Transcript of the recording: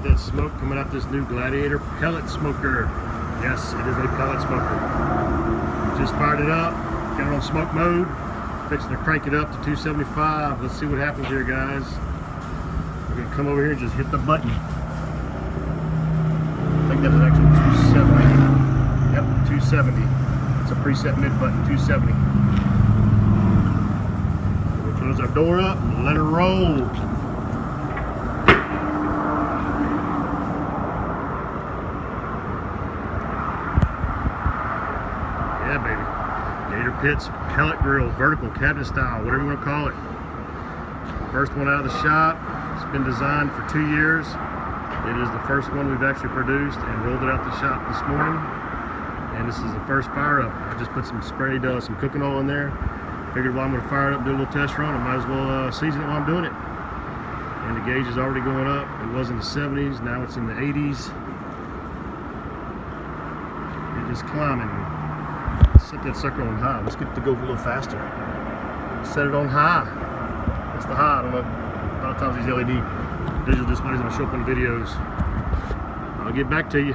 at that smoke coming out this new Gladiator pellet smoker. Yes, it is a pellet smoker. Just fired it up, got it on smoke mode, fixing to crank it up to 275. Let's see what happens here, guys. We're gonna come over here and just hit the button. I think that was actually 270. Yep, 270. It's a preset mid button, 270. We'll close our door up and let her roll. Yeah, baby. Gator Pits Pellet Grill, vertical cabinet style, whatever you want to call it. First one out of the shop. It's been designed for 2 years. It is the first one we've actually produced and rolled it out the shop this morning. And this is the first fire up. I just put some sprayed some cooking oil in there. Figured while I'm going to fire it up, do a little test run, I might as well season it while I'm doing it. And the gauge is already going up. It was in the 70s, now it's in the 80s. It's just climbing. Set that sucker on high. Let's get it to go a little faster. Set it on high. That's the high. I don't know. A lot of times these LED digital displays don't show up on videos. I'll get back to you.